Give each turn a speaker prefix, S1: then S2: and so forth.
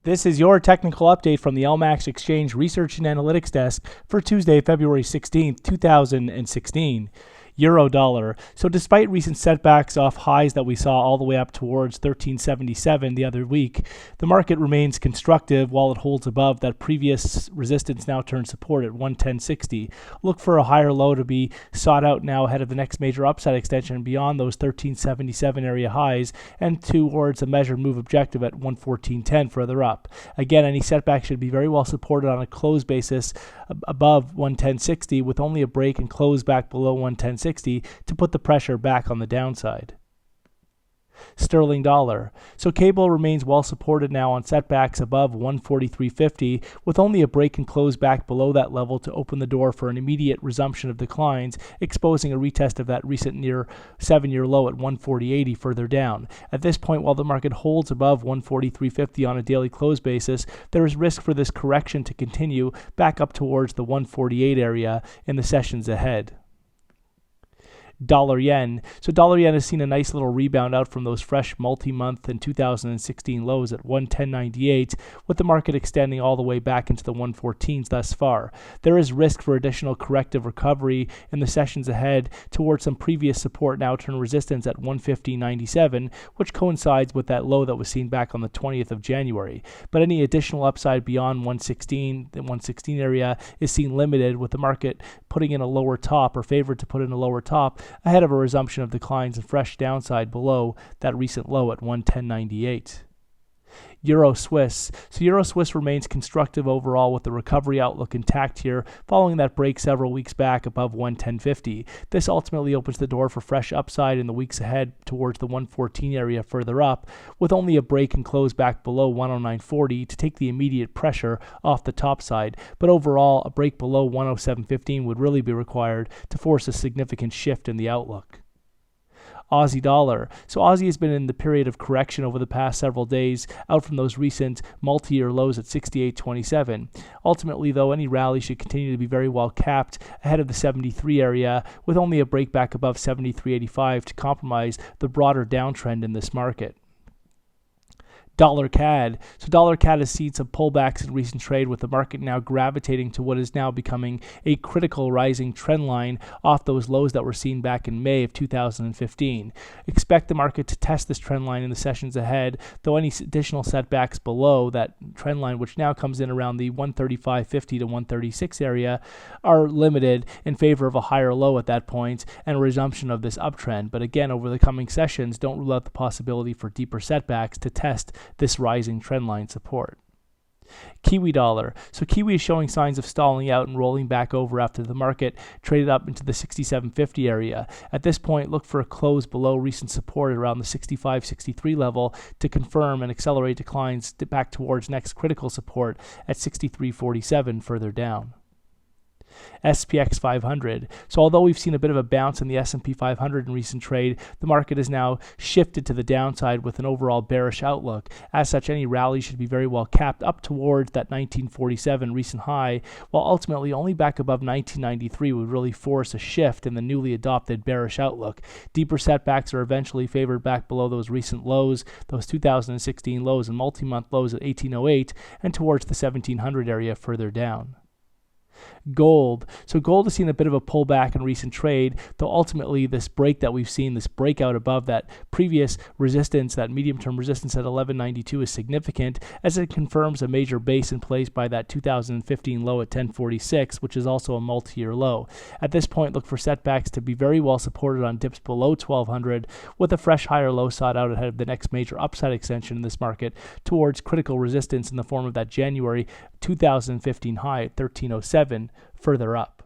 S1: This is your technical update from the LMAX Exchange Research and Analytics Desk for Tuesday, February 16th, 2016. Euro dollar. So despite recent setbacks off highs that we saw all the way up towards 1377 the other week, the market remains constructive while it holds above that previous resistance now turned support at 110.60. Look for a higher low to be sought out now ahead of the next major upside extension beyond those 1377 area highs and towards a measured move objective at 114.10 further up. Again, any setback should be very well supported on a close basis above 110.60 with only a break and close back below 110.60 to put the pressure back on the downside. Sterling dollar. So cable remains well supported now on setbacks above 143.50 with only a break and close back below that level to open the door for an immediate resumption of declines, exposing a retest of that recent near 7-year low at 140.80 further down. At this point, while the market holds above 143.50 on a daily close basis, there is risk for this correction to continue back up towards the 148 area in the sessions ahead. Dollar yen. So dollar yen has seen a nice little rebound out from those fresh multi-month and 2016 lows at 110.98, with the market extending all the way back into the 114s thus far. There is risk for additional corrective recovery in the sessions ahead towards some previous support now turn resistance at 115.97, which coincides with that low that was seen back on the 20th of January. But any additional upside beyond 116, the 116 area is seen limited, with the market putting in a lower top or favored to put in a lower top ahead of a resumption of declines and fresh downside below that recent low at 110.98. Euro Swiss. So Euro Swiss remains constructive overall with the recovery outlook intact here following that break several weeks back above 110.50. This ultimately opens the door for fresh upside in the weeks ahead towards the 114 area further up, with only a break and close back below 109.40 to take the immediate pressure off the top side. But overall, a break below 107.15 would really be required to force a significant shift in the outlook. Aussie dollar. So Aussie has been in the period of correction over the past several days, out from those recent multi-year lows at 68.27. Ultimately, though, any rally should continue to be very well capped ahead of the 73 area, with only a break back above 73.85 to compromise the broader downtrend in this market. Dollar CAD. So dollar CAD has seen some pullbacks in recent trade, with the market now gravitating to what is now becoming a critical rising trend line off those lows that were seen back in May of 2015. Expect the market to test this trend line in the sessions ahead, though any additional setbacks below that trend line, which now comes in around the 135.50 to 136 area, are limited in favor of a higher low at that point and a resumption of this uptrend. But again, over the coming sessions, don't rule out the possibility for deeper setbacks to test this rising trendline support. Kiwi dollar. So Kiwi is showing signs of stalling out and rolling back over after the market traded up into the 67.50 area. At this point, look for a close below recent support around the 65.63 level to confirm and accelerate declines back towards next critical support at 63.47 further down. SPX 500. So although we've seen a bit of a bounce in the S&P 500 in recent trade, the market has now shifted to the downside with an overall bearish outlook. As such, any rally should be very well capped up towards that 1947 recent high, while ultimately only back above 1993 would really force a shift in the newly adopted bearish outlook. Deeper setbacks are eventually favored back below those recent lows, those 2016 lows and multi-month lows at 1808, and towards the 1700 area further down. Gold. So gold has seen a bit of a pullback in recent trade, though ultimately this break that we've seen, this breakout above that previous resistance, that medium-term resistance at 1192 is significant, as it confirms a major base in place by that 2015 low at 1046, which is also a multi-year low. At this point, look for setbacks to be very well supported on dips below 1200, with a fresh higher low sought out ahead of the next major upside extension in this market towards critical resistance in the form of that January 2015 high at 1307 further up.